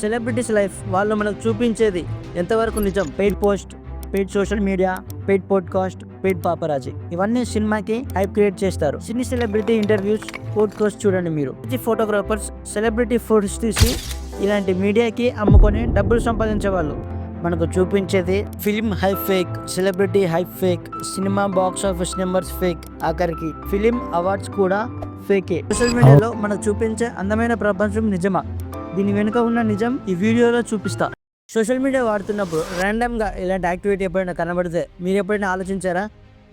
Celebrities life వాళ్ళు మనకు చూపించేది ఎంతవరకు నిజం? Paid post, paid social media, paid podcast, paid paparazzi, ఇవన్నీ సినిమాకి హైప్ క్రియేట్ చేస్తారు. సినీ సెలబ్రిటీ ఇంటర్వ్యూస్, పాడ్కాస్ట్ చూడండి మీరు. ఫోటోగ్రాఫర్స్ సెలబ్రిటీ ఫోటోస్ తీసి ఇలాంటి మీడియాకి అమ్ముకొని డబ్బులు సంపాదించేవాళ్ళు. మనకు చూపించేది film hype fake, celebrity hype fake, cinema box office numbers fake, ఆఖరికి ఫిలిం అవార్డ్స్ కూడా ఫేకే. సోషల్ మీడియాలో మనకు చూపించే అందమైన ప్రపంచం నిజమా? దీని వెనుక ఉన్న నిజం ఈ వీడియోలో చూపిస్తా. సోషల్ మీడియా వాడుతున్నప్పుడు ర్యాండమ్గా ఇలాంటి యాక్టివిటీ ఎప్పుడైనా కనబడితే మీరు ఎప్పుడైనా ఆలోచించారా?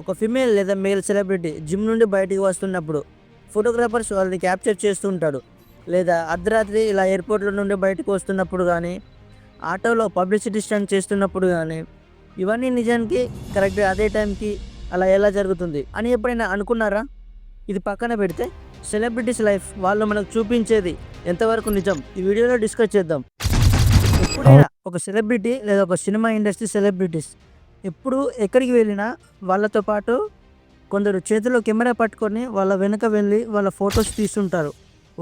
ఒక ఫిమేల్ లేదా మేల్ సెలబ్రిటీ జిమ్ నుండి బయటికి వస్తున్నప్పుడు ఫోటోగ్రాఫర్స్ వాళ్ళని క్యాప్చర్ చేస్తూ ఉంటాడు. లేదా అర్ధరాత్రి ఇలా ఎయిర్పోర్ట్ల నుండి బయటకు వస్తున్నప్పుడు కానీ, ఆటోలో పబ్లిసిటీ స్టంట్ చేస్తున్నప్పుడు కానీ, ఇవన్నీ నిజానికి కరెక్ట్గా అదే టైంకి అలా ఎలా జరుగుతుంది అని ఎప్పుడైనా అనుకున్నారా? ఇది పక్కన పెడితే సెలబ్రిటీస్ లైఫ్ వాళ్ళు మనకు చూపించేది ఎంతవరకు నిజం ఈ వీడియోలో డిస్కస్ చేద్దాం. ఎప్పుడైనా ఒక సెలబ్రిటీ లేదా ఒక సినిమా ఇండస్ట్రీ సెలబ్రిటీస్ ఎప్పుడు ఎక్కడికి వెళ్ళినా వాళ్ళతో పాటు కొందరు చేతిలో కెమెరా పట్టుకొని వాళ్ళ వెనుక వెళ్ళి వాళ్ళ ఫొటోస్ తీస్తుంటారు.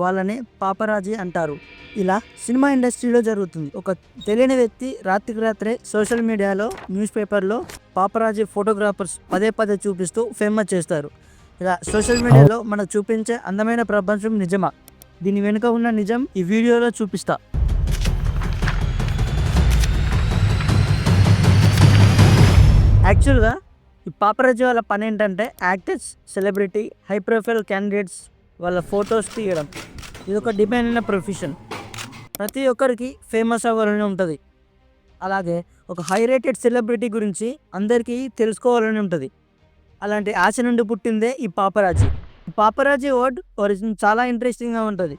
వాళ్ళని పాపరాజీ అంటారు. ఇలా సినిమా ఇండస్ట్రీలో జరుగుతుంది. ఒక తెలియని వ్యక్తి రాత్రికి రాత్రే సోషల్ మీడియాలో, న్యూస్ పేపర్లో పాపరాజీ ఫోటోగ్రాఫర్స్ పదే పదే చూపిస్తూ ఫేమస్ చేస్తారు. ఇలా సోషల్ మీడియాలో మనకు చూపించే అందమైన ప్రపంచం నిజమా? దీని వెనుక ఉన్న నిజం ఈ వీడియోలో చూపిస్తా. యాక్చువల్గా ఈ పాపరాజీ వాళ్ళ పని ఏంటంటే actors, celebrity, high profile candidates వాళ్ళ ఫొటోస్ తీయడం. ఇది ఒక డిమాండ్ అయిన ప్రొఫెషన్. ప్రతి ఒక్కరికి ఫేమస్ అవ్వాలని ఉంటుంది. అలాగే ఒక హై రేటెడ్ సెలబ్రిటీ గురించి అందరికీ తెలుసుకోవాలని ఉంటుంది. అలాంటి ఆశ నుండి పుట్టిందే ఈ పాపరాజీ. పాపరాజీ వర్డ్ ఒరిజిన్ చాలా ఇంట్రెస్టింగ్గా ఉంటుంది.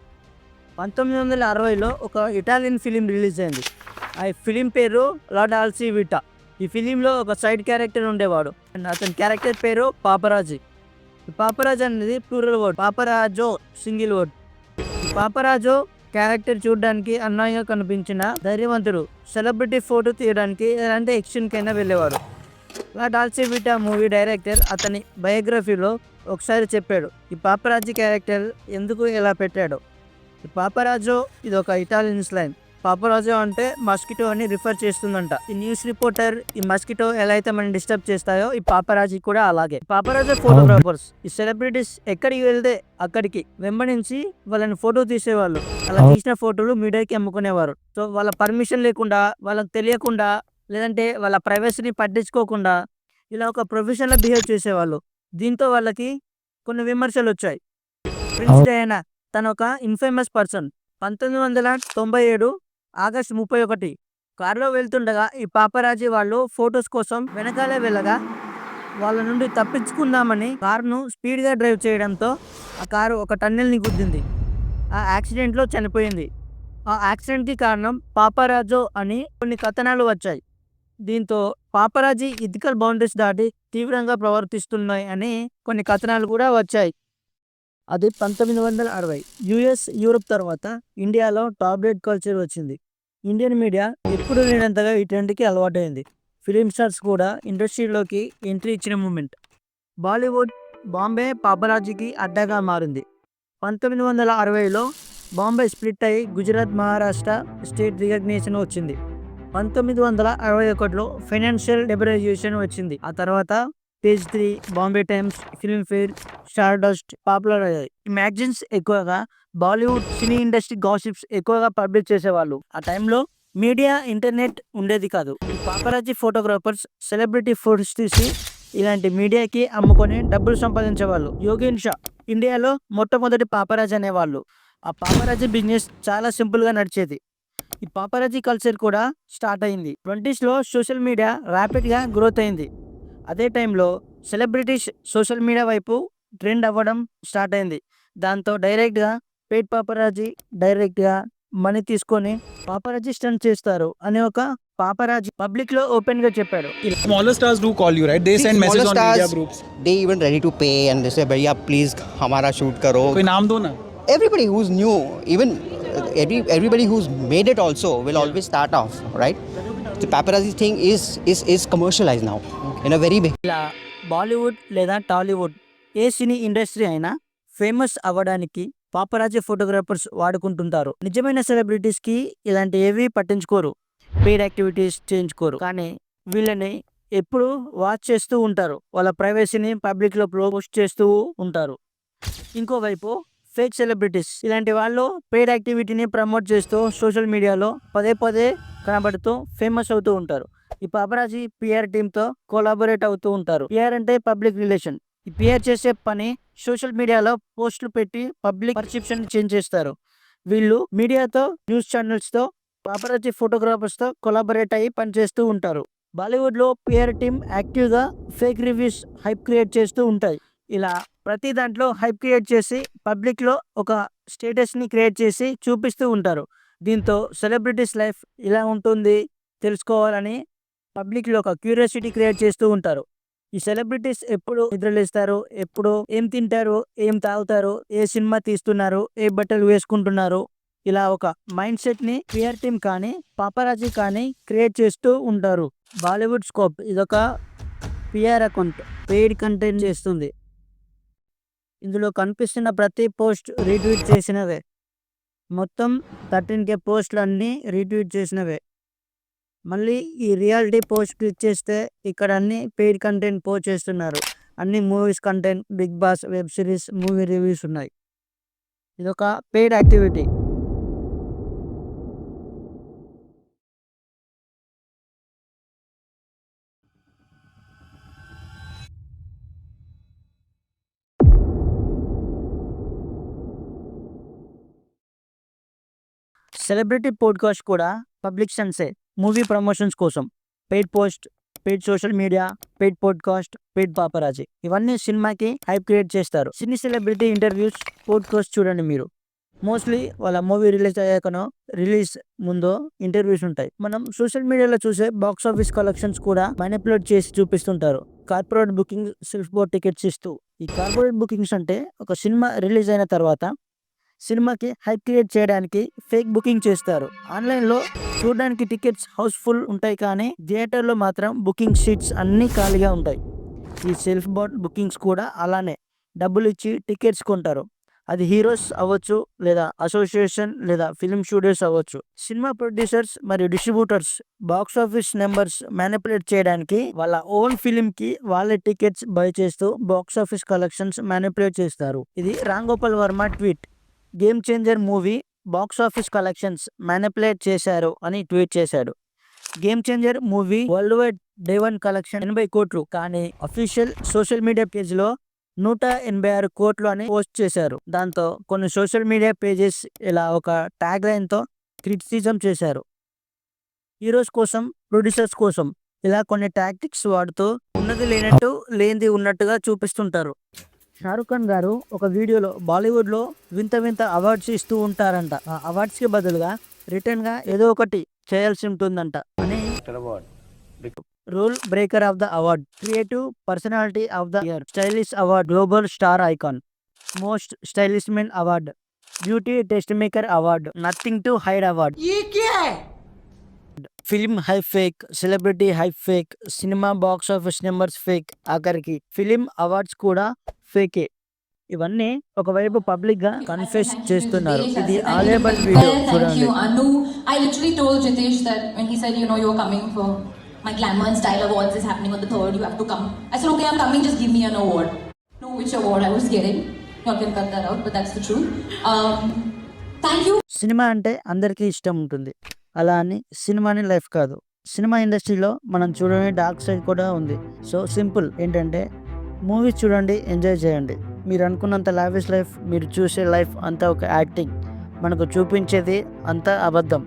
1960లో ఒక ఇటాలియన్ ఫిలిం రిలీజ్ అయింది. ఆ ఫిలిం పేరు లా డాల్సీ విటా. ఈ ఫిలింలో ఒక సైడ్ క్యారెక్టర్ ఉండేవాడు అండ్ అతని క్యారెక్టర్ పేరు పాపరాజీ. పాపరాజీ అనేది plural word, paparazzo single word. Paparazzo character చూడడానికి అన్యాయంగా కనిపించిన ధైర్యవంతుడు సెలబ్రిటీ ఫోటో తీయడానికి ఎలాంటి ఎక్షన్కైనా వెళ్ళేవాడు. లా డాల్సీ విటా మూవీ డైరెక్టర్ అతని బయోగ్రఫీలో ఒకసారి చెప్పాడు ఈ పాపరాజీ క్యారెక్టర్ ఎందుకు ఎలా పెట్టాడో. ఈ పాపరాజో ఇది ఒక ఇటాలియన్ స్లాంగ్. పాపరాజో అంటే మస్కిటో అని రిఫర్ చేస్తుందంట. ఈ న్యూస్ రిపోర్టర్ ఈ మస్కిటో ఎలా అయితే మనం డిస్టర్బ్ చేస్తాయో ఈ పాపరాజీ కూడా అలాగే. పాపరాజో ఫోటోగ్రాఫర్స్ ఈ సెలబ్రిటీస్ ఎక్కడికి వెళ్తే అక్కడికి వెంబడించి వాళ్ళని ఫోటో తీసేవాళ్ళు. అలా తీసిన ఫోటోలు మీడియాకి అమ్ముకునేవారు. సో వాళ్ళ పర్మిషన్ లేకుండా, వాళ్ళకి తెలియకుండా, లేదంటే వాళ్ళ ప్రైవసీని పట్టించుకోకుండా ఇలా ఒక ప్రొఫెషన్లో బిహేవ్ చేసేవాళ్ళు. దీంతో వాళ్ళకి కొన్ని విమర్శలు వచ్చాయి. ప్రిన్స్ డయానా తన ఒక ఇన్ఫేమస్ పర్సన్. 1997 ఆగస్టు 31 కారులో వెళ్తుండగా ఈ పాపరాజీ వాళ్ళు ఫొటోస్ కోసం వెనకాలే వెళ్ళగా వాళ్ళ నుండి తప్పించుకుందామని కారును స్పీడ్గా డ్రైవ్ చేయడంతో ఆ కారు ఒక టన్నెల్ని గుద్దింది. ఆ యాక్సిడెంట్లో చనిపోయింది. ఆ యాక్సిడెంట్కి కారణం పాపరాజో అని కొన్ని కథనాలు వచ్చాయి. దీంతో పాపరాజీ ఎథికల్ బౌండరీస్ దాటి తీవ్రంగా ప్రవర్తిస్తున్నాయి అని కొన్ని కథనాలు కూడా వచ్చాయి. అది 1960. యుఎస్, యూరోప్ తర్వాత ఇండియాలో టాబ్లెట్ కల్చర్ వచ్చింది. ఇండియన్ మీడియా ఎప్పుడు లేనంతగా ఈ ట్రెండ్కి అలవాటైంది. ఫిలిం స్టార్స్ కూడా ఇండస్ట్రీలోకి ఎంట్రీ ఇచ్చిన మూమెంట్. బాలీవుడ్, బాంబే పాపరాజీకి అడ్డాగా మారింది. 1960లో బాంబే స్ప్లిట్ అయ్యి గుజరాత్, మహారాష్ట్ర స్టేట్ రికగ్నిషన్ వచ్చింది. 1961లో ఫైనాన్షియల్ లిబరలైజేషన్ వచ్చింది. ఆ తర్వాత page 3, Bombay times, Filmfare, Stardust popular అయ్యాయి. ఈ మ్యాగజైన్స్ ఎక్కువగా బాలీవుడ్ సినీ ఇండస్ట్రీ గాసిప్స్ ఎక్కువగా పబ్లిష్ చేసేవాళ్ళు. ఆ టైంలో మీడియా, ఇంటర్నెట్ ఉండేది కాదు. ఈ పాపరాజీ ఫోటోగ్రాఫర్స్ సెలబ్రిటీ ఫోటోస్ తీసి ఇలాంటి మీడియాకి అమ్ముకొని డబ్బులు సంపాదించేవాళ్ళు. యోగేన్ షా ఇండియాలో మొట్టమొదటి పాపరాజీ అనేవాళ్ళు. ఆ పాపరాజీ బిజినెస్ చాలా సింపుల్గా నడిచేది. ఈ పాపరాజీ కల్చర్ కూడా స్టార్ట్ అయింది. 20sలో సోషల్ మీడియా ర్యాపిడ్గా గ్రోత్ అయింది. అదే టైంలో సెలబ్రిటీస్ సోషల్ మీడియా వైపు ట్రెండ్ అవ్వడం స్టార్ట్ అయింది. దాంతో డైరెక్ట్గా పెయిడ్ పాపరాజీ డైరెక్ట్గా మనీ తీసుకొని పాపరాజీ స్టంట్ చేస్తారు అని ఒక పాపరాజీ పబ్లిక్లో ఓపెన్గా చెప్పాడు. Smaller stars do call you, right? They send messages on media stars, groups. they even ready to pay and they say भैया please हमारा shoot करो. कोई नाम दो ना. Everybody who's new, even everybody who's made it also will always start off, right? The paparazzi thing is commercialized now in a very big. ఇలా బాలీవుడ్ లేదా టాలీవుడ్ ఏ cine industry అయినా ఫేమస్ అవ్వడానికి పాపరాజీ ఫోటోగ్రాఫర్స్ వాడుకుంటుంటారు. నిజమైన సెలబ్రిటీస్కి ఇలాంటి ఏవి పట్టించుకోరు, పెయిడ్ యాక్టివిటీస్ చేయించుకోరు. కానీ వీళ్ళని ఎప్పుడు వాచ్ చేస్తూ ఉంటారు. వాళ్ళ ప్రైవసీని పబ్లిక్లో పోస్ట్ చేస్తూ ఉంటారు. ఇంకోవైపు ఫేక్ సెలబ్రిటీస్, ఇలాంటి వాళ్ళు పెయిడ్ యాక్టివిటీని ప్రమోట్ చేస్తూ సోషల్ మీడియాలో పదే పదే కనబడుతూ ఫేమస్ అవుతూ ఉంటారు. ఈ పాపరాజీ పిఆర్ టీంతో కొలాబరేట్ అవుతూ ఉంటారు. పిఆర్ అంటే పబ్లిక్ రిలేషన్. ఈ పిఆర్ చేసే పని సోషల్ మీడియాలో పోస్టులు పెట్టి పబ్లిక్ పర్సెప్షన్ చేంజ్ చేస్తారు. వీళ్ళు మీడియాతో, న్యూస్ ఛానల్స్తో, పాపరాజీ ఫోటోగ్రాఫర్స్తో కొలాబరేట్ అయ్యి పనిచేస్తూ ఉంటారు. బాలీవుడ్లో పిఆర్ టీం యాక్టివ్గా ఫేక్ రివ్యూస్, హైప్ క్రియేట్ చేస్తూ ఉంటాయి. ఇలా ప్రతి దాంట్లో హైప్ క్రియేట్ చేసి పబ్లిక్లో ఒక స్టేటస్ని క్రియేట్ చేసి చూపిస్తూ ఉంటారు. దీంతో సెలబ్రిటీస్ లైఫ్ ఇలా ఉంటుంది తెలుసుకోవాలని పబ్లిక్లో ఒక క్యూరియాసిటీ క్రియేట్ చేస్తూ ఉంటారు. ఈ సెలబ్రిటీస్ ఎప్పుడు నిద్రలేస్తారు, ఎప్పుడు ఏం తింటారు, ఏం తాగుతారు, ఏ సినిమా తీస్తున్నారు, ఏ బట్టలు వేసుకుంటున్నారు, ఇలా ఒక మైండ్ సెట్ని పిఆర్ టీమ్ కానీ పాపరాజీ కానీ క్రియేట్ చేస్తూ ఉంటారు. బాలీవుడ్ స్కోప్ ఇదొక పిఆర్ అకౌంట్, పెయిడ్ కంటెంట్ చేస్తుంది. ఇందులో కనిపిస్తున్న ప్రతి పోస్ట్ రీట్వీట్ చేసినవే. మొత్తం 13K పోస్టులు అన్నీ రీట్వీట్ చేసినవే. మళ్ళీ ఈ రియాలిటీ పోస్ట్ క్లిక్ చేస్తే ఇక్కడ అన్ని పెయిడ్ కంటెంట్ పోస్ట్ చేస్తున్నారు. అన్ని movies content, Bigg Boss, web series, movie reviews ఉన్నాయి. ఇదొక పెయిడ్ యాక్టివిటీ. సెలబ్రిటీ పోడ్కాస్ట్ కూడా పబ్లిక్ సెన్సే. మూవీ ప్రమోషన్స్ కోసం paid post, paid social media, paid podcast, paid paparazzi, ఇవన్నీ సినిమాకి హైప్ క్రియేట్ చేస్తారు. సినీ సెలబ్రిటీ ఇంటర్వ్యూస్, పోడ్కాస్ట్ చూడండి మీరు. మోస్ట్లీ వాళ్ళ మూవీ రిలీజ్ అయ్యాకనో రిలీజ్ ముందో ఇంటర్వ్యూస్ ఉంటాయి. మనం సోషల్ మీడియాలో చూసే బాక్స్ ఆఫీస్ కలెక్షన్స్ కూడా మ్యానిపులేట్ చేసి చూపిస్తుంటారు. Corporate booking, self board tickets ఇస్తూ. ఈ కార్పొరేట్ బుకింగ్స్ అంటే ఒక సినిమా రిలీజ్ అయిన తర్వాత సినిమాకి హైప్ క్రియేట్ చేయడానికి ఫేక్ బుకింగ్ చేస్తారు. ఆన్లైన్లో చూడడానికి టికెట్స్ హౌస్ఫుల్ ఉంటాయి, కానీ థియేటర్లో మాత్రం బుకింగ్ సీట్స్ అన్నీ ఖాళీగా ఉంటాయి. ఈ సెల్ఫ్ బోర్డ్ బుకింగ్స్ కూడా అలానే డబ్బులు ఇచ్చి టికెట్స్ కొంటారు. అది హీరోస్ అవ్వచ్చు, లేదా అసోసియేషన్, లేదా ఫిల్మ్ స్టూడియోస్ అవ్వచ్చు. సినిమా ప్రొడ్యూసర్స్ మరియు distributors box office numbers manipulate చేయడానికి వాళ్ళ ఓన్ ఫిల్మ్కి వాళ్ళే టికెట్స్ బై చేస్తూ బాక్స్ ఆఫీస్ కలెక్షన్స్ మ్యానిపులేట్ చేస్తారు. ఇది Ram Gopal Varma tweet. Game changer movie box office collections manipulate చేశారు అని ట్వీట్ చేశాడు. Game changer movie world wide day 1 collection 80 కోట్లు, కానీ అఫీషియల్ సోషల్ మీడియా పేజ్లో 186 కోట్లు అని పోస్ట్ చేశారు. దాంతో కొన్ని సోషల్ మీడియా పేజెస్ ఇలా ఒక ట్యాగ్ లైన్తో క్రిటిసిజం చేశారు. హీరోస్ కోసం, ప్రొడ్యూసర్స్ కోసం ఇలా కొన్ని టాక్టిక్స్ వాడుతూ ఉన్నది లేనట్టు, లేనిది ఉన్నట్టుగా చూపిస్తుంటారు. షారుఖ్ ఖాన్ గారు ఒక వీడియోలో బాలీవుడ్లో వింత వింత అవార్డ్స్ ఇస్తూ ఉంటారంట. ఆ అవార్డ్స్కి బదులుగా రిటర్న్గా ఏదో ఒకటి చేయాల్సి ఉంటుందంట అని. Rule breaker of the award, creative personality of the year, stylish award, global star icon, most stylish men award, beauty test maker award, nothing to hide award, film hype fake, celebrity hype fake, cinema box office numbers fake, ఆఖరికి film awards కూడా ఫేకే. ఇవన్నీ ఒకవైపు public గా confess చేస్తున్నారు. ఇది ఆలేబల్ video చూడండి. I literally told Jitesh that when he said, you're coming for my Glamour and Style Awards is happening on the 3rd, you have to come. I said, okay, I'm coming, just give me an award. Know which award I was getting. You can cut that out, but that's the truth. Thank you. Cinema అంటే అందరికీ ఇష్టం ఉంటుంది. అలా అని సినిమాని life కాదు. Cinema ఇండస్ట్రీలో మనం చూడని డార్క్ సైడ్ కూడా ఉంది. సో సింపుల్ ఏంటంటే మూవీస్ చూడండి, ఎంజాయ్ చేయండి. మీరు అనుకున్నంత లావిష్ లైఫ్, మీరు చూసే లైఫ్ అంతా ఒక యాక్టింగ్. మనకు చూపించేది అంతా అబద్ధం.